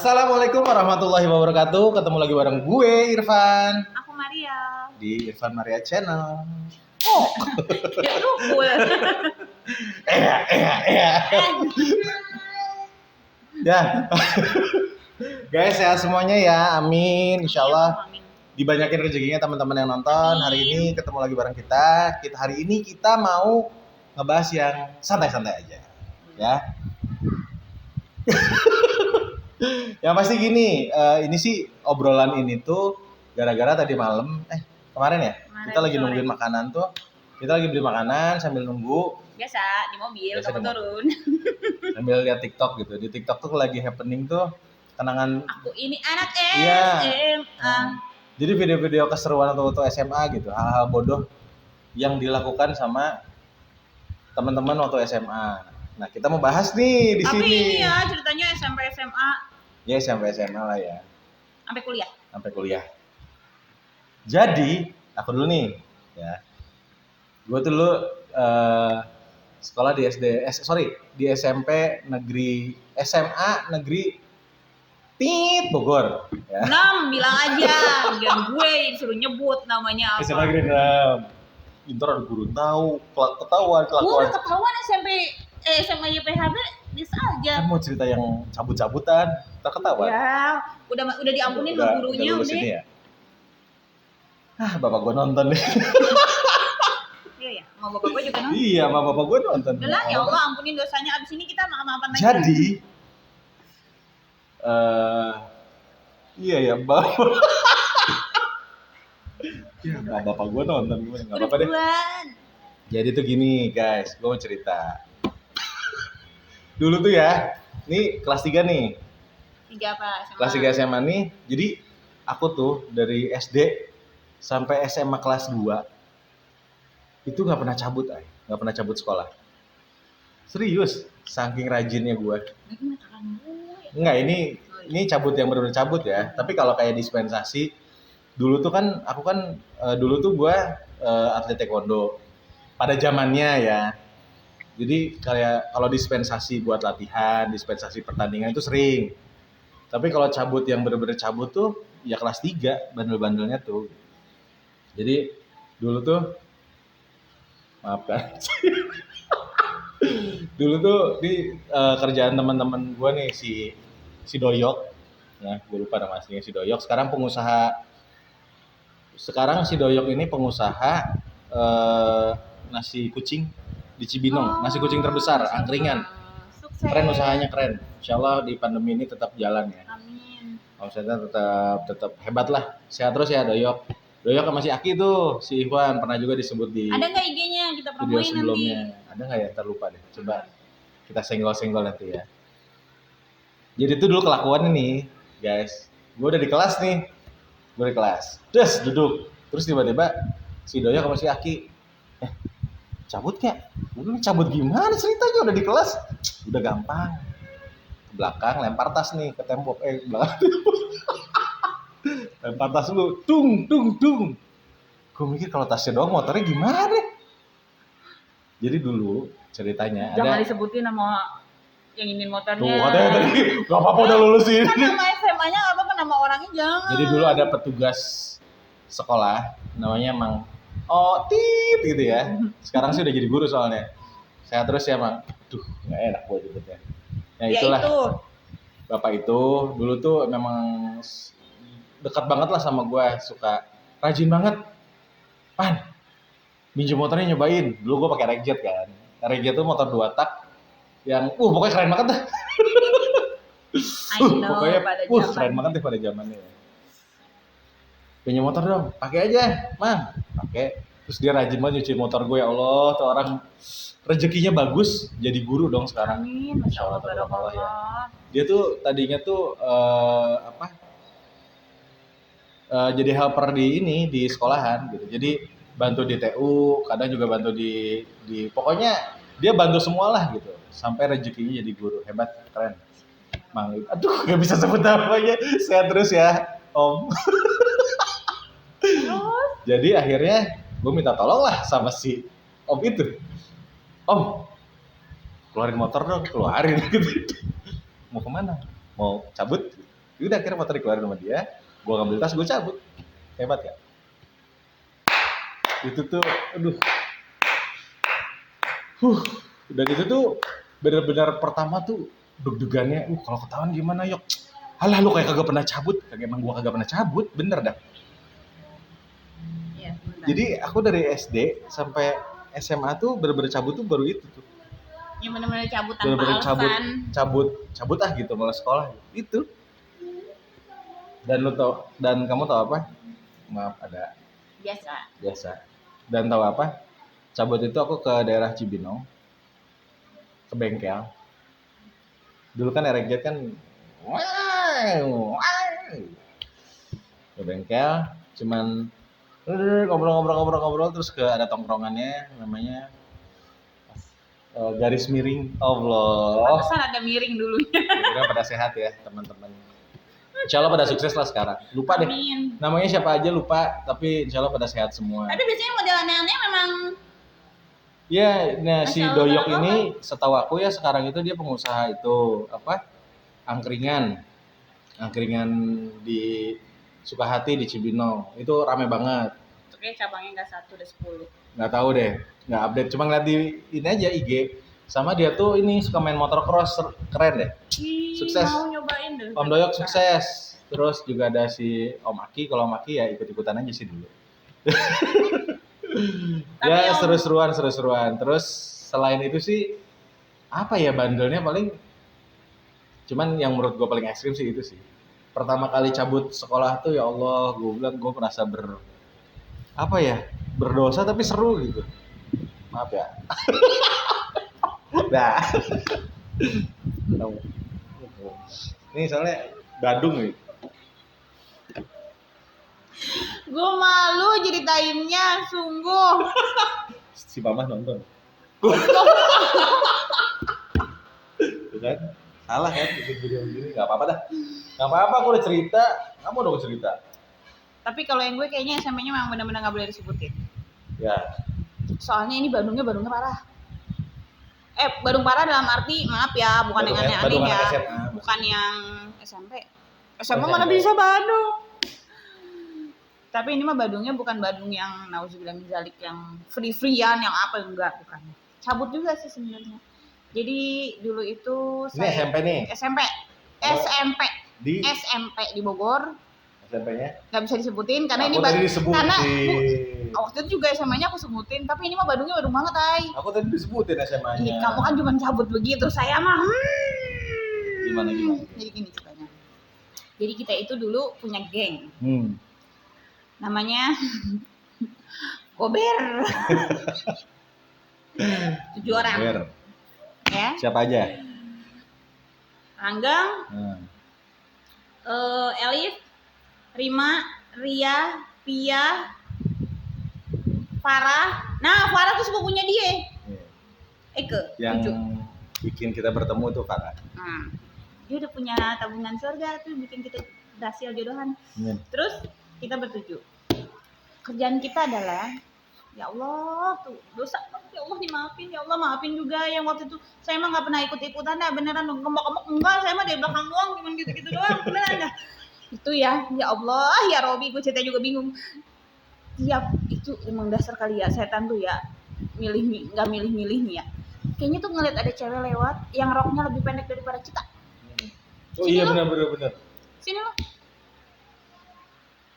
Assalamualaikum warahmatullahi wabarakatuh. Ketemu lagi bareng gue Irfan Aku Maria. di Irfan Maria Channel. Oh, ya lupul. Ya, guys, sehat semuanya ya. Amin. Insya Allah dibanyakin rezekinya teman-teman yang nonton. Hari ini ketemu lagi bareng kita. Hari ini kita mau ngebahas yang santai-santai aja, ya. Yang pasti gini, ini sih obrolan ini tuh gara-gara tadi malam, kemarin ya, kita lagi nungguin makanan tuh. Kita lagi beli makanan sambil nunggu. Biasa di mobil, kamu turun. Sambil lihat TikTok gitu. Di TikTok tuh lagi happening tuh kenangan. Aku ini anak SMA. Iya. Jadi video-video keseruan waktu SMA gitu, hal-hal bodoh yang dilakukan sama teman-teman waktu SMA. Nah, kita mau bahas nih di sini. Tapi ini ya ceritanya SMP SMA. Ya, SMP SMA lah ya. Sampai kuliah. Sampai kuliah. Jadi, aku dulu nih, ya. Gue tuh dulu sekolah di di SMP negeri, SMA negeri Bogor. Ya. 6 bilang aja, jangan gue disuruh nyebut namanya apa. SMA negeri 6. Ntar ada guru tahu, ketahuan kelakuan. Udah ketahuan SMA YPHB bisa aja. Kan mau cerita yang cabut-cabutan, terketahuan. Ya, udah diampunin sama gurunya udah. Ya? Bapak gue nonton deh. Iya, sama bapak gue juga nonton. Iya, sama bapak gue nonton. Udah lah, ya Allah ampunin dosanya. Abis ini kita maaf-maafan lagi. Jadi, iya ya, bapak. Ya, bapak gue nonton gimana? Nggak apa-apa deh. Jadi tuh gini guys, gue mau cerita. Dulu tuh ya, ini kelas 3 nih. 3 apa? SMA. Kelas 3 SMA nih, jadi aku tuh dari SD sampai SMA kelas 2 itu nggak pernah cabut, nggak pernah cabut sekolah. Serius, saking rajinnya gue. Enggak, ini cabut yang benar-benar cabut ya. Tapi kalau kayak dispensasi, dulu tuh kan aku kan dulu tuh gue atlet taekwondo pada zamannya ya. Jadi kayak kalau dispensasi buat latihan, dispensasi pertandingan itu sering. Tapi kalau cabut yang benar-benar cabut tuh ya kelas 3, bandel-bandelnya tuh. Jadi dulu tuh maafkan. Dulu tuh di kerjaan teman-teman gue nih si Doyok. Ya, gue lupa nama aslinya si Doyok. Sekarang si Doyok ini pengusaha nasi kucing di Cibinong, nasi kucing terbesar, angkringan. Sukses. Keren usahanya, keren. Insyaallah di pandemi ini tetap jalan ya. Amin. Omsetnya tetap hebat lah. Sehat terus ya Doyok. Doyok sama si Aki tuh, si Ikhwan pernah juga disebut di. Ada nggak IG-nya kita video promoin sebelumnya? nanti? Ada nggak ya? Terlupa deh. Coba kita senggol-senggol nanti ya. Jadi itu dulu kelakuan ini, guys. Gue udah di kelas nih. Terus duduk. Terus tiba-tiba si Doyok sama si Aki, cabut kek? Lu cabut gimana ceritanya? Udah di kelas? Udah gampang. Ke belakang lempar tas nih ke tembok. Belakang. Lempar tas dulu. Tung. Gue mikir kalau tasnya doang motornya gimana deh? Jadi dulu ceritanya Jangan ada. disebutin nama yang ingin motornya. Tuh katanya tadi gak apa-apa udah lulusin. Kan nama SMA-nya gak apa-apa, nama orangnya jangan. Jadi dulu ada petugas sekolah namanya Mang Tit gitu ya. Sekarang sih udah jadi guru soalnya. Saya terus ya Mang. Aduh, nggak enak buat nyebutnya. Ya itulah. Itu. Bapak itu dulu tuh memang dekat banget lah sama gue, suka rajin banget. Pan, minjem motornya nyobain. Dulu gue pakai Rexjet kan. Rexjet tuh motor 2 tak yang pokoknya keren banget dah. Pokoknya keren banget deh pada zamannya. Punya motor dong, pakai aja, Mang. Pakai. Terus dia rajin banget nyuci motor gue, ya Allah, tuh orang rezekinya bagus, jadi guru dong sekarang. Amin, Masya Allah, ya. Dia tuh tadinya tuh jadi helper di sekolahan gitu. Jadi bantu di TU, kadang juga bantu di pokoknya dia bantu semua lah gitu. Sampai rezekinya jadi guru, hebat, keren. Mang, aduh, gak bisa sebut namanya. Sehat terus ya, Om. Jadi akhirnya gue minta tolong lah sama si Om itu. Om, keluarin motor dong, keluarin gitu. Mau kemana? Mau cabut? Udah akhirnya motor dikeluarin sama dia, gue ngambil tas, gue cabut. Hebat ya? Itu tuh, aduh. Dan itu tuh benar-benar pertama tuh deg-degannya, kalau ketahuan gimana Yok? Alah lu kayak kagak pernah cabut, kagak emang gua kagak pernah cabut, bener dah. Iya, benar. Jadi aku dari SD sampai SMA tuh bener-bener cabut tuh baru itu tuh. Yang benar-benar cabut tanpa Bener-bener alasan. cabut gitu malah sekolah itu. Dan lu tau, dan kamu tau apa? Maaf ada biasa. Dan tahu apa? Cabut itu aku ke daerah Cibinong, ke bengkel. Dulu kan RJ kan ke bengkel, cuman ngobrol terus ke ada tongkrongannya namanya garis miring. Allah. Pantesan ada miring dulunya. Mudah-mudahan pada sehat ya teman-teman. Insya Allah pada sukses lah sekarang. Lupa deh. Amin. Namanya siapa aja lupa, tapi insya Allah pada sehat semua. Tapi biasanya model aneh-aneh memang. Ya, nah si Masya Allah, Doyok apa? ini setahu aku ya sekarang itu dia pengusaha itu apa? Angkringan di Sukahati di Cibinong. Itu rame banget. Oke, cabangnya nggak 1, ada 10. Nggak tahu deh, nggak update. Cuma ngeliat di ini aja IG. Sama dia tuh ini suka main motocross, keren deh. Sukses. Mau nyobain deh. Om Doyok sukses. Terus juga ada si Om Aki. Kalau Om Aki ya ikut-ikutan aja sih dulu. Ya seru-seruan. Terus selain itu sih apa ya bandelnya paling. Cuman yang menurut gue paling ekstrim sih itu sih. Pertama kali cabut sekolah tuh ya Allah, gue bilang gue merasa berdosa tapi seru gitu. Maaf ya. Nah. Ini soalnya Badung nih. Gue malu ceritainnya, sungguh. Si Mama nonton. Tuh kan? Salah kan bikin video begini, nggak apa-apa dah. Nggak apa-apa, aku udah cerita, kamu udah cerita. Tapi kalau yang gue kayaknya SMA-nya memang benar-benar nggak boleh disebutin. Ya. Soalnya ini Badungnya parah. Badung parah dalam arti maaf ya, bukan yang aneh-aneh ya. SMA. Bukan yang SMP. SMA mana bisa Badung. Tapi ini mah Badungnya bukan Badung yang nauzubillah min zalik yang free-freean yang apa enggak, bukan. Cabut juga sih sebenarnya. Jadi dulu itu Ini SMP nih. SMP di Bogor. SMP-nya? Nggak bisa disebutin karena aku ini tadi disebutin. Karena waktu itu juga SMA-nya aku sebutin, tapi ini mah Badungnya Badung banget, ay. Aku tadi disebutin SMA-nya. Ih, kamu kan cuma cabut begitu, saya mah. Gimana? Jadi gini ceritanya. Jadi kita itu dulu punya geng. Namanya Gober. 7 orang. Gober. Ya. Siapa aja? Ranggang, Elif, Rima, Ria, Pia, Farah. Nah, Farah tuh sepupunya dia. Eke. Yang 7. bikin kita bertemu tuh Farah. Nah, dia udah punya tabungan surga tuh bikin kita berhasil jodohan. Terus kita bertujuh. Kerjaan kita adalah ya Allah tuh dosa, ya Allah dimaafin, ya Allah maafin juga yang waktu itu saya mah nggak pernah ikut-ikutan dah beneran kembak-kembak enggak, saya mah di belakang doang cuma gitu-gitu doang beneran dah itu ya Allah ya Robi, gue cerita juga bingung. Iya itu emang dasar kali ya setan tuh ya nggak milih nih ya, kayaknya tuh ngeliat ada cewek lewat yang roknya lebih pendek daripada kita. Oh iya benar. Sini lo,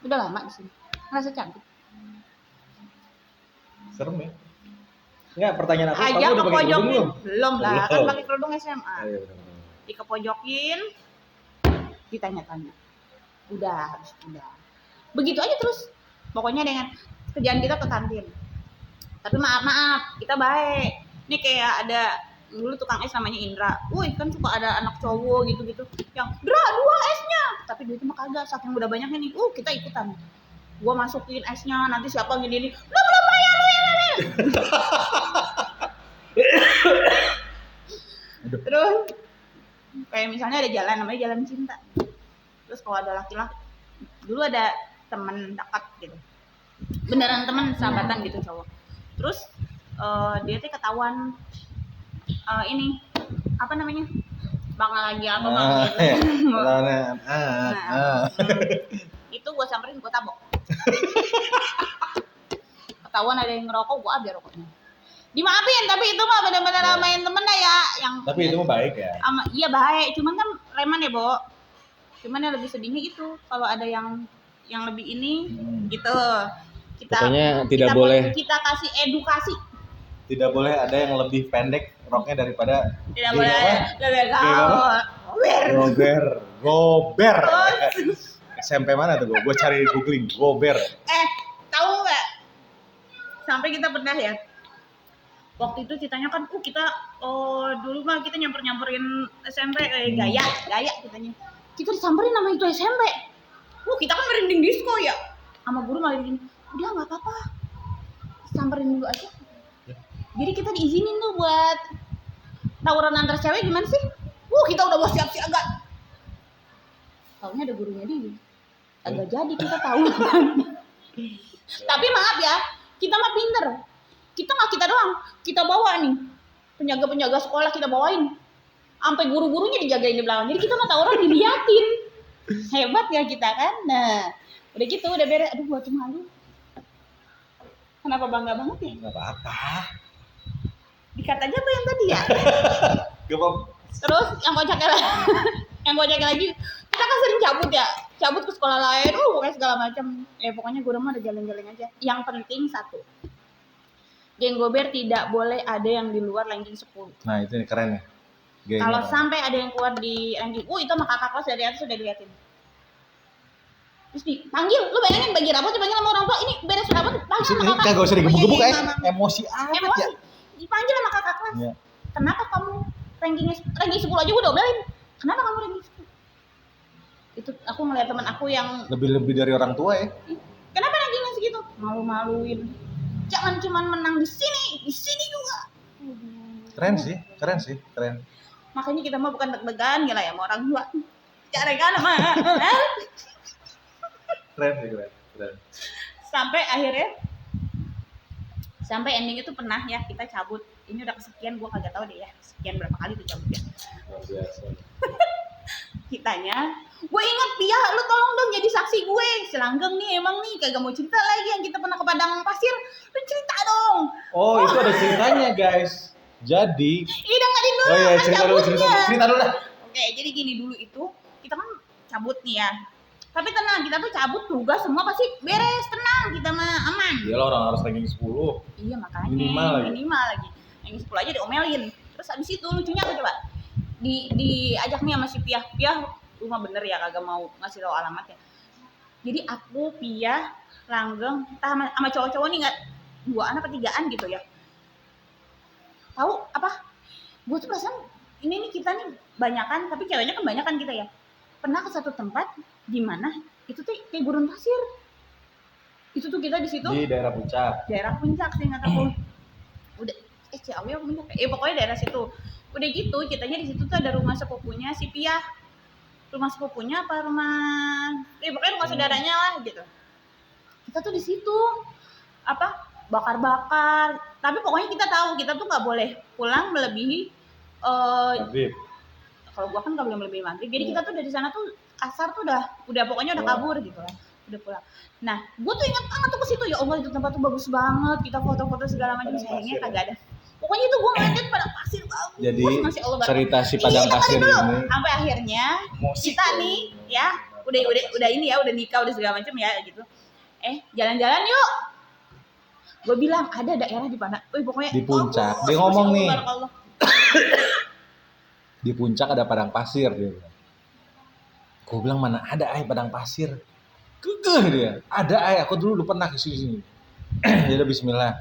udah lama di sini ngerasa cantik. Serem ya? Enggak, pertanyaan aku, kamu udah pakai kerudung belum? Belum lah, kan pakai kerudung SMA. Iya, Dikepojokin, ditanya-tanya. Udah. Begitu aja terus. Pokoknya dengan kerjaan kita ke kantin. Tapi maaf, kita baik. Ini kayak ada dulu tukang es namanya Indra. Wih, kan suka ada anak cowok gitu-gitu yang, "Dra, 2 esnya." Tapi duitnya mah kagak, saking udah banyaknya nih. Kita ikutan. Gua masukin esnya, nanti siapa gini-gini. Lu belum bayar. Terus kayak misalnya ada jalan namanya jalan cinta. Terus kalau ada laki-laki, dulu ada teman dekat gitu. Beneran teman sahabatan gitu cowok. Terus dia tuh ketahuan ini apa namanya? bang lagi atau bang Ah, gitu. ya. Nah, itu gue samperin, gue tabok. Ketahuan ada yang ngerokok, gue ambil rokoknya. Dimaafin, tapi itu mah benar-benar Ya. main temennya ya, yang Tapi itu mah baik ya. iya baik, cuman kan reman ya, Bo. Cuman yang lebih sedihnya itu kalau ada yang lebih ini gitu. Pokoknya tidak boleh. Kita kasih edukasi. Tidak boleh ada yang lebih pendek roknya daripada Tidak geng boleh apa? Gober. SMP mana tuh gue cari googling gober. Tahu nggak? Sampai kita pernah ya. Waktu itu ceritanya kan, kita dulu mah kita nyamperin SMP gaya kitanya. Kita disamperin sama itu SMP. Kita kan merinding disco ya. Sama guru malah gini, udah nggak apa-apa, samperin dulu aja. Jadi kita diizinin tuh buat tawuran antar cewek gimana sih? Kita udah mau siap-siaga. Taunya ada gurunya dia. Agak jadi kita tahu. Tapi maaf ya, kita mah pinter. Kita nggak kita doang, kita bawa nih penjaga sekolah, kita bawain. Sampai guru-gurunya dijagain di belakang. Jadi kita mah tawuran diliatin. Hebat ya kita kan. Nah, udah gitu udah beres. Aduh, gua tuh malu. Kenapa bangga banget ya? Nggak apa-apa. Dikat aja apa yang tadi ya? Gak apa-apa. Terus yang kocaknya lagi, kita kan sering cabut ke sekolah lain, pokoknya segala macam. Pokoknya gue mah ada jalan-jalan aja. Yang penting satu, geng gober tidak boleh ada yang di luar ranking 10. Nah itu nih keren ya. Kalau sampai ada yang keluar di ranking, itu sama kakak kelas dari atas sudah diliatin. Terus dipanggil, lu bayangin bagi rapot dipanggil sama orang tua, ini beres rapot, panggil sama kakak. Kagak usah digebuk-gebuk ya, emosi amat ya. Dipanggil sama kakak kelas. Ya. Kenapa kamu ranking 10 aja gue udah omelin. Kenapa kamu ranking 10? Itu aku ngeliat teman aku yang Lebih dari orang tua ya. kenapa rankingnya segitu? Malu-maluin. Jangan cuma menang di sini juga. Keren sih. Makanya kita mah bukan deg-degan gila ya sama orang tua. Cara kan mah. Keren. Sampai ending itu pernah ya kita cabut. Ini udah kesekian, gue kagak tahu deh ya. Sekian berapa kali tuh cabutnya. Luar biasa. Kitanya, gue inget Pia, lu tolong dong jadi saksi gue. Selanggeng nih emang nih kagak mau cerita lagi yang kita pernah ke padang pasir. Lu cerita dong. Oh itu ada ceritanya guys. Jadi. Dengerin dulu. Oh iya cerita dulu dah. Oke, jadi gini dulu itu kita kan cabut nih ya. Tapi tenang, kita tuh cabut tugas semua pasti beres, tenang, kita mah aman. Iyalah orang harus ranking 10. Iya makanya. Minimal lagi. Yang 10 aja diomelin. Terus abis itu lucunya apa coba? Diajak nih sama si Pia rumah bener ya kagak mau ngasih tahu alamatnya. Jadi aku Pia Langgeng sama cowok-cowok nih nggak 2an apa 3an gitu ya. Tahu apa? Gue tuh perasaan ini nih kita nih banyakan, tapi ceweknya kan banyakan kita ya. Pernah ke satu tempat di mana itu tuh kayak gurun pasir. Itu tuh kita di situ di daerah puncak sih nggak tahu. Udah Ciawi apa puncak? Pokoknya daerah situ. Udah gitu ceritanya di situ tuh ada rumah sepupunya si Pia. Rumah sepupunya apa pokoknya rumah saudaranya lah gitu. Kita tuh di situ bakar-bakar. Tapi pokoknya kita tahu kita tuh nggak boleh pulang melebihi maghrib. Kalau gua kan nggak boleh melebihi maghrib. Jadi kita tuh dari sana tuh asar tuh udah pokoknya udah kabur gitu lah. Udah pulang. Nah, gua tuh ingat banget tuh ke situ, ya Allah itu tempat tuh bagus banget. Kita foto-foto segala macam, sayangnya kagak ada. Pokoknya itu gua ngeliatin padang pasir bagus. Jadi Masya Allah, cerita si padang pasir ini sampai akhirnya kita nih ya udah ini ya udah nikah udah segala macam ya gitu. Jalan-jalan yuk. Gue bilang ada daerah di mana? Pokoknya di puncak. Dia ngomong nih. Di puncak ada padang pasir dia bilang. Gue bilang mana ada padang pasir. Kekeh dia. Ada aku dulu pernah ke sini. Ya udah bismillah.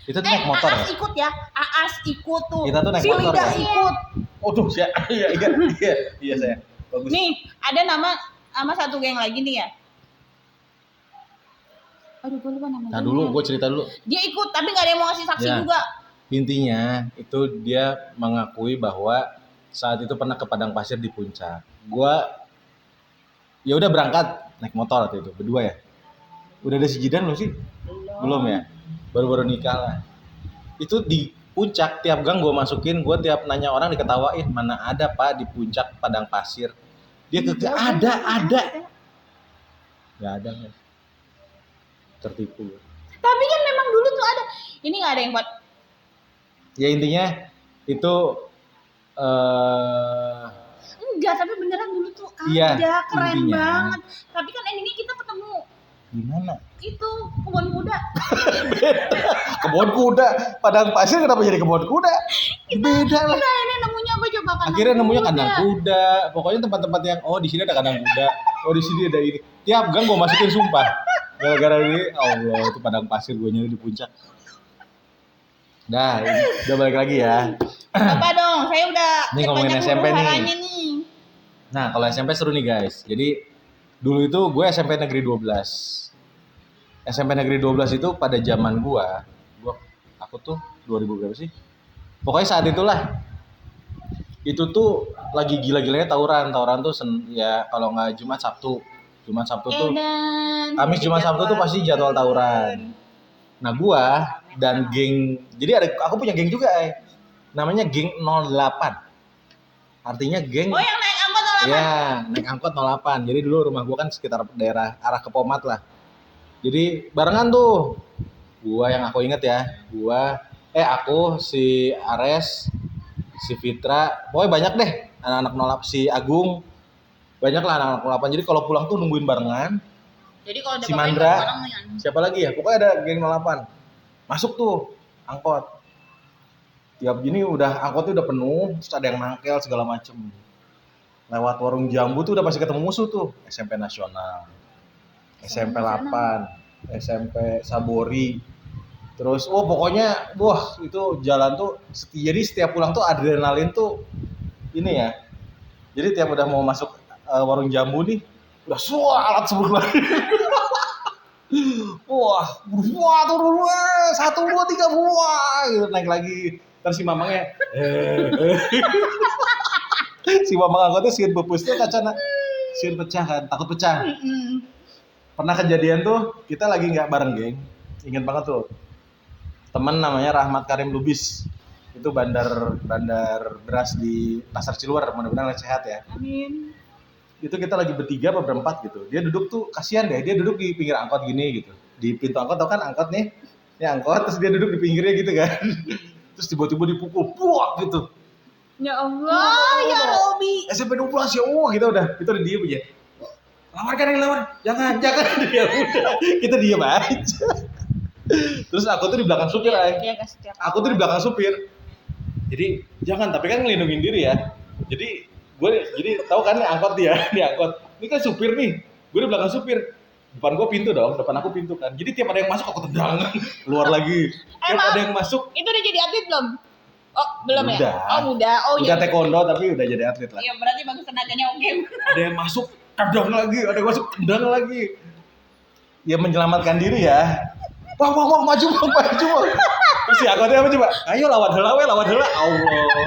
Kita tuh naik motor Aas ikut ya. Aas ikut tuh. Kita tuh naik motor. Lidah ikut. Waduh, iya saya. Bagus. Nih, ada nama satu geng lagi nih ya. Aduh, gue lupa namanya. Nah dulu, gue cerita dulu. Dia ikut, tapi nggak ada yang mau ngasih saksi juga. Intinya itu dia mengakui bahwa saat itu pernah ke padang pasir di puncak. Gue ya udah berangkat naik motor waktu itu berdua ya. Udah ada si Jidan belum sih? Belum ya. Baru-baru nikah lah. Itu di Puncak, tiap gang gue masukin, gue tiap nanya orang diketawain, mana ada pak di puncak padang pasir. Dia ada. Gak ada guys. Tertipu. Tapi kan memang dulu tuh ada. Ini nggak ada yang buat. Ya intinya itu Enggak, tapi beneran dulu tuh iya, ada, keren intinya. banget. Tapi kan ini kita ketemu gimana? itu kebun kuda. Kebun kuda, padang pasir kenapa jadi kebun kuda? Beda lah. Nah ini nemunya apa coba kandang Akhirnya nemunya kuda. kandang kuda. Pokoknya tempat-tempat yang di sini ada kandang kuda. Oh di sini ada ini. Tiap gang gue masukin sumpah. Gara-gara ini, Allah itu padang pasir gue nyari di puncak. Nah, udah balik lagi ya. Apa dong? Saya udah Ini ngomongin banyak SMP nih. huru-haranya nih. Nah, kalau SMP seru nih guys. Jadi dulu itu gue SMP Negeri 12. SMP Negeri 12 itu pada zaman aku tuh 2000 berapa sih? Pokoknya saat itulah. Itu tuh lagi gila-gilanya tawuran. Tawuran tuh ya kalau nggak Jumat Sabtu tuh. Kamis Jumat Sabtu tuh pasti jadwal tawuran. Nah, gua dan geng, jadi aku punya geng juga, namanya geng 08. Artinya geng. Oh yang naik angkot 08. Ya, naik angkot 08. Jadi dulu rumah gua kan sekitar daerah arah ke Pomat lah. Jadi barengan tuh. Gua yang aku inget ya, aku si Ares, si Fitra, pokoknya banyak deh anak-anak 08, si Agung. Banyak lah anak-anak 08. Jadi kalau pulang tuh nungguin barengan. Jadi kalau Si Mandra, siapa lagi ya? Pokoknya ada geng 08. Masuk tuh angkot. Tiap gini angkotnya udah penuh, terus ada yang mangkel segala macem. Lewat warung jambu tuh udah pasti ketemu musuh tuh. SMP Nasional, SMP 8, SMP Sabori. Terus pokoknya itu jalan tuh jadi setiap pulang tuh adrenalin tuh ini ya. Jadi tiap udah mau masuk warung jambu nih, udah alat sebut lagi. Wah, turun 1, 2, 3 gitu naik lagi. Terus si mamangnya si mamang angkotnya sieun bepusnya kacana sieun pecah kan, takut pecah. Pernah kejadian tuh kita lagi nggak bareng geng, ingat banget tuh teman namanya Rahmat Karim Lubis, itu bandar beras di Pasar Ciluar, mudah-mudahan sehat ya. Amin. Itu kita lagi bertiga apa berempat gitu, dia duduk tuh kasihan deh, dia duduk di pinggir angkot gini gitu, di pintu angkot, tau kan angkot nih, ini angkot, terus dia duduk di pinggirnya gitu kan, terus tiba-tiba dipukul, puak gitu. Ya Allah, ya Robi. SMP 12 ya, kita udah diem aja. Lawan, jangan, ya udah, kita diem aja. Terus aku tuh di belakang supir, aku tuh di belakang supir. Jadi jangan, tapi kan ngelindungin diri ya. Jadi tahu kan nih angkot dia, ini kan supir nih, gue di belakang supir. Depan gue pintu dong, depan aku pintu kan. Jadi tiap ada yang masuk aku tendang, keluar lagi. Tiap ada yang masuk. Itu udah jadi atlet belum? Oh belum udah. Ya? Oh udah. Oh udah taekwondo tapi udah jadi atlet lah. Iya berarti bagus tenaganya oke. Ada yang masuk tendang lagi, ada yang masuk tendang lagi. Ya menyelamatkan diri ya. Wah, maju. Terus si angkotnya apa coba? Ayo lawan heula. Allah.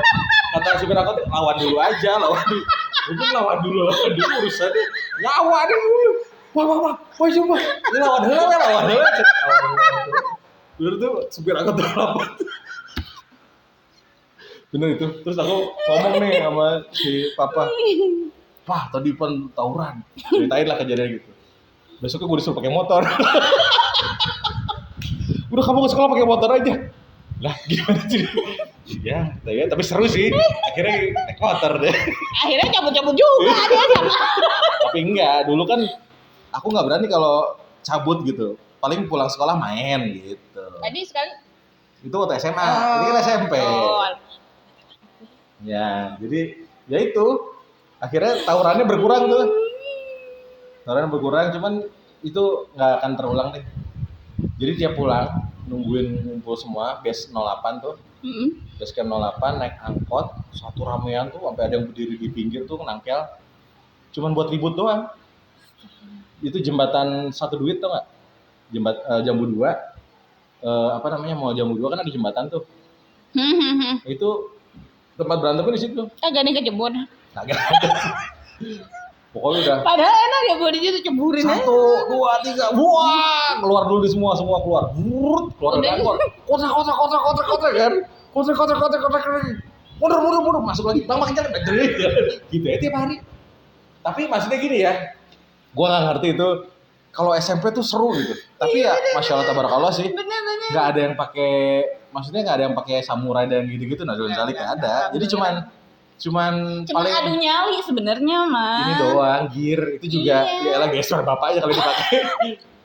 Kata supir angkot, lawan dulu aja. Mungkin lawan dulu urusannya. Nyawa deh dulu. Wah, maju. Ini lawan heula. Dulu tuh supir angkot 08. Bener itu. Terus aku ngomong nih sama si papa. Wah, tadi pun tawuran. Ceritain lah kejadian gitu. Besoknya gue disuruh pakai motor. Udah kamu ke sekolah pakai motor aja. Lah gimana sih? Ya, tapi seru sih. Akhirnya naik motor deh. Akhirnya cabut-cabut juga dia sama. Tapi enggak, dulu kan aku nggak berani kalau cabut gitu. Paling pulang sekolah main gitu. Tadi sekali. Itu waktu SMA, ini kan SMP. Ya, jadi ya itu. Akhirnya tawurannya berkurang tuh. Cuman itu nggak akan terulang deh. Jadi tiap pulang nungguin ngumpul semua base 08 tuh. Base camp 08 naik angkot satu ramean tuh sampai ada yang berdiri di pinggir tuh nangkel. Cuman buat ribut doang. Itu jembatan 1 duit tuh nggak? Jambu 2. Mau Jambu 2 kan ada jembatan tuh. Itu tempat berantemnya di situ. Agak nih kejebur. Agak. Pokoknya udah. Padahal enak ya buat dia tuh ceburin 1, 2, 3, buang, keluar dulu di semua keluar. Keluar dari angkot. Kotak kan. kotor, mundur, masuk lagi, bang makin jalan, gitu ya tiap hari. Tapi maksudnya gini ya, gua nggak ngerti itu kalau SMP tuh seru gitu. Tapi ya, masya Allah tabarakallah sih, Bener. nggak ada yang pakai, maksudnya nggak ada yang pakai samurai dan gitu-gitu, kali nggak ada. Jadi cuman paling adu nyali sebenarnya mah. ini doang, gear itu juga ya elah geser bapaknya kalau dipakai.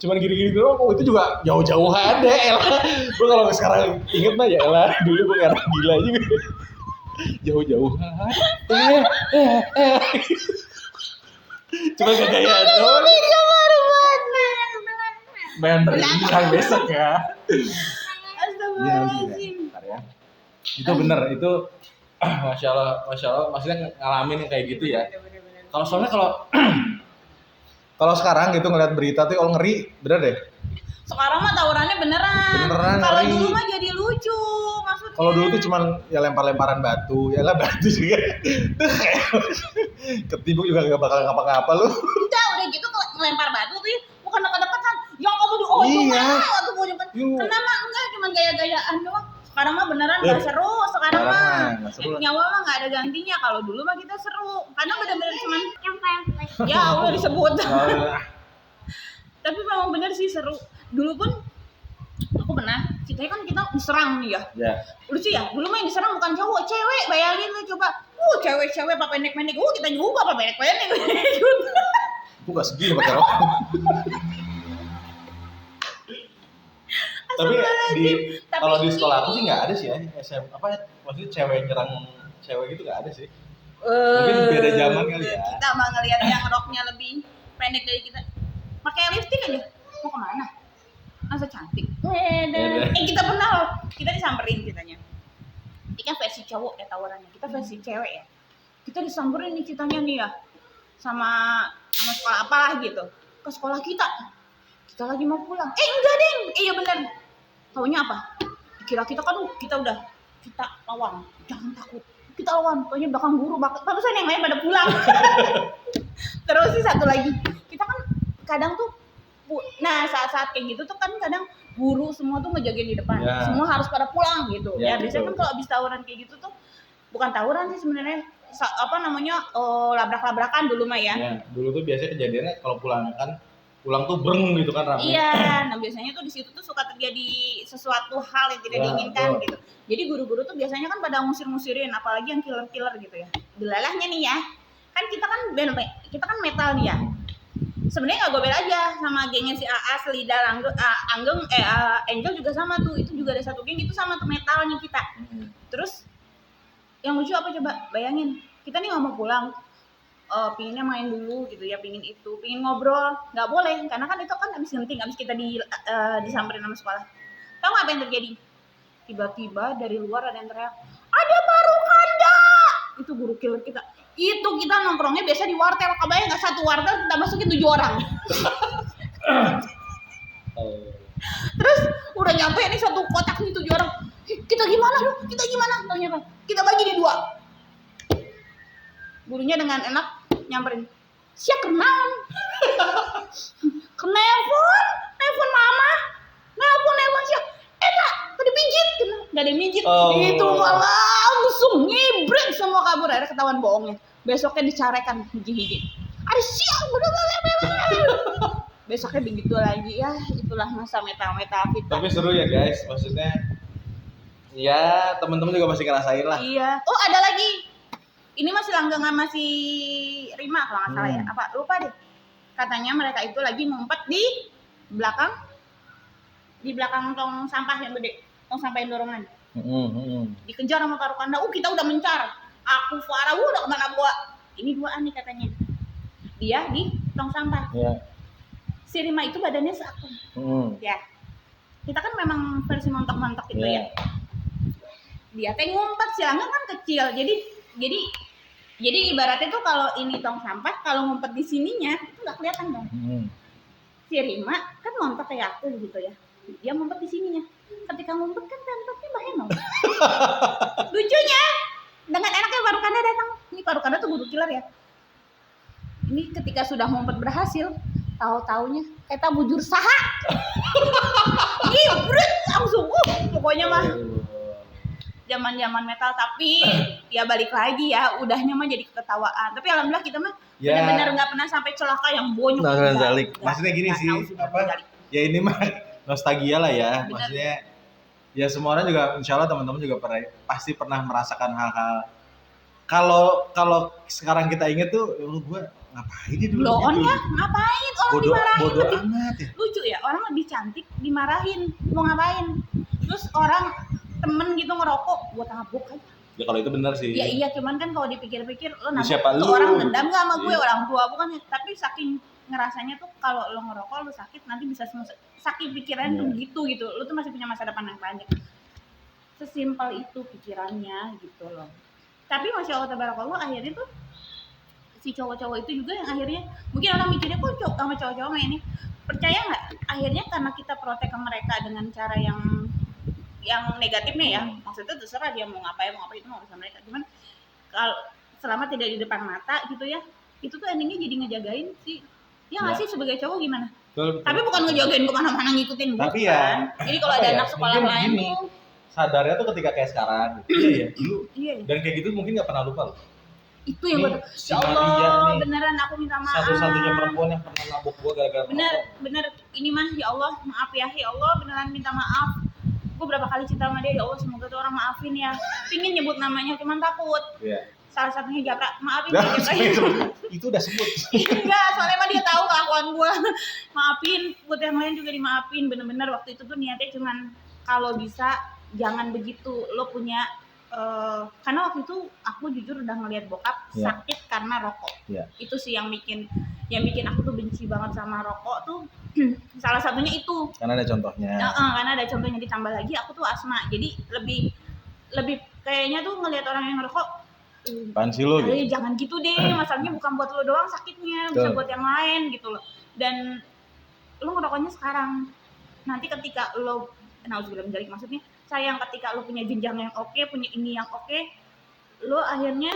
Cuman gini-gini doang, itu juga jauh-jauhan deh elah. Gue kalau sekarang inget mah ya elah, dulu gue kayak gila juga. Jauh-jauhan. Cuma kegayaan doang. Main berenang besok ya. Astagfirullahaladzim. Bentar ya. Itu bener, itu masya Allah, maksudnya ngalamin yang kayak gitu ya. Kalau soalnya kalau sekarang gitu ngeliat berita tuh kalau ngeri, bener deh. Sekarang mah tawurannya beneran. Kalau ngeri. dulu mah jadi lucu maksudnya. Kalau dulu tuh cuman ya lempar-lemparan batu, ya lah batu juga. Ketimbuk juga gak bakal ngapa-ngapa lu. Udah gitu ngelempar batu tuh bukan dekat-dekatan. Yang kamu Iya. Kena mah enggak, cuman gaya-gayaan doang. Sekarang mah beneran gak seru. Sekarang mah nyawa mah gak ada gantinya. Kalau dulu mah kita seru. Karena bener-bener cuman ya udah disebut. Tapi memang bener sih seru. Dulu pun aku pernah, ceritanya kan kita diserang nih ya. Lucu ya, dulu mah yang diserang bukan cowok, cewek. Bayangin lu coba. Cewek-cewek apa pendek-pendek. Kita juga apa pendek-pendek. Aku gak segini pakai rok. Tapi kalau di sekolah aku sih nggak ada sih ya maksudnya cewek nyerang cewek gitu nggak ada sih. Mungkin beda zaman kali ya. Kita mah ngeliat yang roknya lebih pendek dari kita. Pakai lipstick aja. Mau kemana? Masa cantik. Kita pernah loh. Kita disamperin ceritanya. Ini kan versi cowok ya tawarannya. Kita versi cewek ya. Kita disamperin nih ceritanya nih ya. Sama sekolah apalah gitu. Ke sekolah kita. Kita lagi mau pulang. Enggak deng. Iya bener. Taunya apa? Kira kita kan kita udah kita lawan. Jangan takut. Kita lawan. Taunya belakang guru. Barusan yang lain pada pulang. Terus sih satu lagi. Kita kan kadang tuh saat-saat kayak gitu tuh kan kadang guru semua tuh ngejagain di depan. Semua harus pada pulang gitu. Ya biasanya kan kalau habis tawuran kayak gitu tuh bukan tawuran sih sebenarnya. Labrak-labrakan dulu mah ya. Dulu tuh biasanya kejadiannya kalau pulang tuh breng gitu kan ramai. Iya, nah biasanya tuh di situ tuh suka terjadi sesuatu hal yang tidak diinginkan gitu. Jadi guru-guru tuh biasanya kan pada ngusir-ngusirin, apalagi yang killer-killer gitu ya. Belalahnya nih ya, kan kita kan metal nih ya. Sebenarnya nggak gobel aja sama gengnya si AA, Selida, Angel juga sama tuh. Itu juga ada satu geng itu sama tuh metalnya kita. Terus yang lucu apa coba? Bayangin, kita nih nggak mau pulang. Pinginnya main dulu gitu ya, pingin ngobrol, nggak boleh karena kan itu kan habis kita disamperin sama sekolah. Tahu nggak apa yang terjadi? Tiba-tiba dari luar ada yang teriak, ada Marukanda! Itu guru killer kita. Itu kita nongkrongnya biasa di wartel, kebayang nggak satu wartel kita masukin 7 orang. Terus udah nyampe nih satu kotak nih 7 orang. Kita gimana dong? Ternyata kita bagi di 2. Gurunya dengan enak nyamperin, siap kenalan. Nelpon mama, nelpon siap. Tadi pijit, nggak ada pijit. Itu malah langsung ngibrit semua kabur. Akhirnya ketahuan bohongnya. Besoknya dicarekan hiji-hiji. Ada siap, besoknya begitu lagi ya. Itulah masa meta-meta kita. Tapi seru ya guys, maksudnya ya teman-teman juga masih ngerasain lah. Iya. Oh ada lagi. Ini masih langgangan masih Rima kalau nggak salah ya. Apa lupa deh. Katanya mereka itu lagi ngumpet di belakang tong sampah yang gede, tong sampah yang dorongan. Dikejar sama Marukanda. Kita udah mencar. Aku Farah udah kemana gua? Ini 2 nih katanya. Dia di tong sampah. Si Rima itu badannya seaku. Ya. Kita kan memang versi montok-montok gitu ya. Dia teh ngumpet, si Langgang kan kecil. Jadi ibaratnya tuh kalau ini tong sampah, kalau ngumpet di sininya itu nggak kelihatan dong. Si Rima kan montok kayak aku gitu ya. Dia ngumpet di sininya. Ketika ngumpet kan tempatnya Mbak Heno. Lucunya dengan enaknya Marukanda datang. Ini Marukanda tuh guru killer ya. Ini ketika sudah ngumpet berhasil, tahu-taunya kita bujur saha. Gibret langsung. Pokoknya mah. zaman metal, tapi ya balik lagi ya, udahnya mah jadi ketawaan. Tapi alhamdulillah kita mah benar-benar nggak pernah sampai celaka yang bonyok. Zalik. Maksudnya gini sih, ya ini mah nostalgia lah ya. Bener. Maksudnya ya semua orang juga, insya Allah teman-teman juga pasti pernah merasakan hal-hal. Kalau sekarang kita inget tuh, gue ngapain dia dulu? Bloon ya, ngapain? Orang dimarahin. Bodoh amat ya. Lucu ya, orang lebih cantik dimarahin, mau ngapain? Terus orang temen gitu ngerokok, buat nabok aja. Ya kalau itu benar sih. Ya iya, cuman kan kalau dipikir-pikir lo nabok tuh orang dendam gak sama gue, orang tua bukan. Tapi saking ngerasanya tuh kalau lo ngerokok lo sakit, nanti bisa saking pikirannya tuh gitu. Lo tuh masih punya masa depan yang panjang. Sesimpel itu pikirannya gitu loh. Tapi Masya Allah tabarakallah, akhirnya tuh si cowok-cowok itu juga yang akhirnya mungkin orang mikirnya kok sama cowok-cowok ini, percaya nggak, akhirnya karena kita protek ke mereka dengan cara yang negatifnya ya, maksudnya terserah dia mau ngapain itu mau urusan mereka, cuman kalau selama tidak di depan mata gitu ya, itu tuh endingnya jadi ngejagain sih ya nggak sih sebagai cowok gimana. Betul. Tapi bukan ngejagain kemana-mana ngikutin, tapi bukan. Ya jadi kalau ada anak sekolah lain tuh sadarnya tuh ketika kayak sekarang gitu. Iya dulu. Iya. Dan kayak gitu mungkin nggak pernah lupa loh. Itu yang gue ya Allah, beneran aku minta maaf. Satu-satunya perempuan yang pernah nabok gue gara-gara bener ini mah ya Allah, maaf ya Allah, beneran minta maaf. Gue berapa kali cinta sama dia, ya Allah semoga tuh orang maafin ya. Pingin nyebut namanya cuman takut. Iya. Salah satunya Japra, maafin ya Japra. Itu udah sebut. Enggak, soalnya mah dia tahu kelakuan gue. Maafin, buat yang lain juga dimaafin. Bener-bener waktu itu tuh niatnya cuman kalau bisa jangan begitu. Lo punya karena waktu itu aku jujur udah ngelihat bokap sakit karena rokok. Itu sih yang bikin aku tuh benci banget sama rokok tuh. Salah satunya itu. Karena ada contohnya. Karena ada contohnya, ditambah lagi aku tuh asma. Jadi lebih kayaknya tuh ngelihat orang yang ngerokok. Pansi lo gitu. Jangan gitu deh. Masalahnya bukan buat lo doang sakitnya, bisa buat yang lain gitu loh. Dan lo ngerokoknya sekarang. Nanti ketika lo nauzubillah min dzalik, maksudnya sayang ketika lo punya jenjang yang oke, punya ini yang oke, lo akhirnya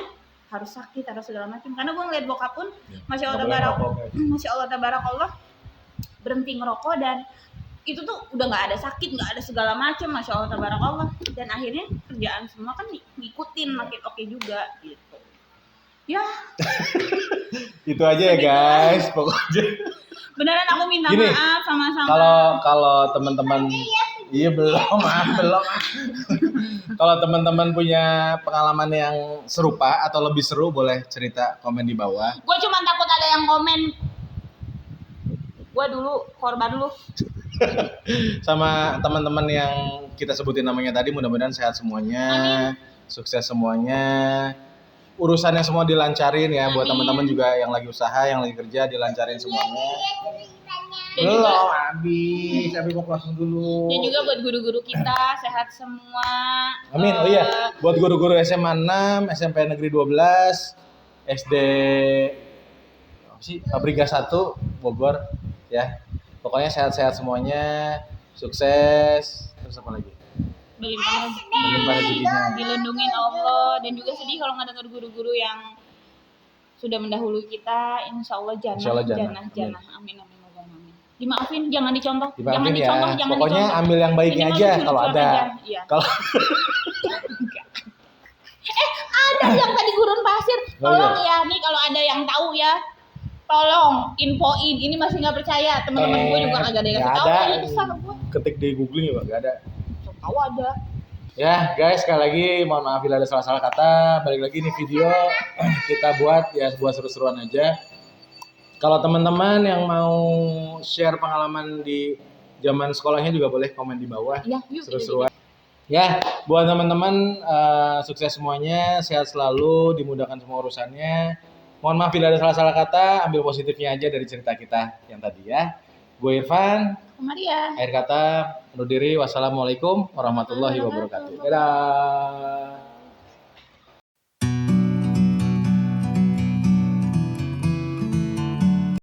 harus sakit, harus segala macam. Karena gue ngeliat bokap pun, masya Allah tabarakallah, berhenti ngerokok dan itu tuh udah nggak ada sakit, nggak ada segala macam, masya Allah tabarakallah. Dan akhirnya kerjaan semua kan ngikutin, makin oke juga gitu. Ya. Itu aja ya guys, pokoknya. Beneran aku minta maaf sama-sama. Kalau teman-teman iya belum. Kalau teman-teman punya pengalaman yang serupa atau lebih seru, boleh cerita komen di bawah. Gue cuma takut ada yang komen. Gue dulu korban dulu. Sama teman-teman yang kita sebutin namanya tadi, mudah-mudahan sehat semuanya, sukses semuanya, urusannya semua dilancarin ya. Buat teman-teman juga yang lagi usaha, yang lagi kerja, dilancarin semuanya. Belum habis mau closing dulu. Dan juga buat guru-guru kita sehat semua. Amin. Oh iya, buat guru-guru SMA 6, SMP Negeri 12, SD Pabriga 1 Bogor ya. Pokoknya sehat-sehat semuanya, sukses, terus apa lagi? Berlimpah rezekinya. Dilindungin Allah, dan juga sedih kalau nggak dengar guru-guru yang sudah mendahului kita. Insya Allah jannah. Amin. Dimaafin, jangan dicontoh. Jangan dicontoh. Pokoknya ambil yang baiknya aja kalau ada. Iya. Kalau ada yang tadi gurun pasir. Tolong ya, nih kalau ada yang tahu ya, tolong infoin. Ini masih nggak percaya, teman-teman gue juga nggak ada yang tahu. Ketik di googling ya Pak, nggak ada. Tahu ada. Ya guys, sekali lagi mohon maaf bila ada salah-salah kata. Balik lagi nih video kita buat ya buat seru-seruan aja. Kalau teman-teman yang mau share pengalaman di zaman sekolahnya juga boleh komen di bawah. Ya, seru-seruan. Ya, buat teman-teman sukses semuanya, sehat selalu, dimudahkan semua urusannya. Mohon maaf bila ada salah-salah kata, ambil positifnya aja dari cerita kita yang tadi ya. Gue Irfan. Maria. Akhir kata, undur diri. Wassalamualaikum warahmatullahi wabarakatuh. Dadah.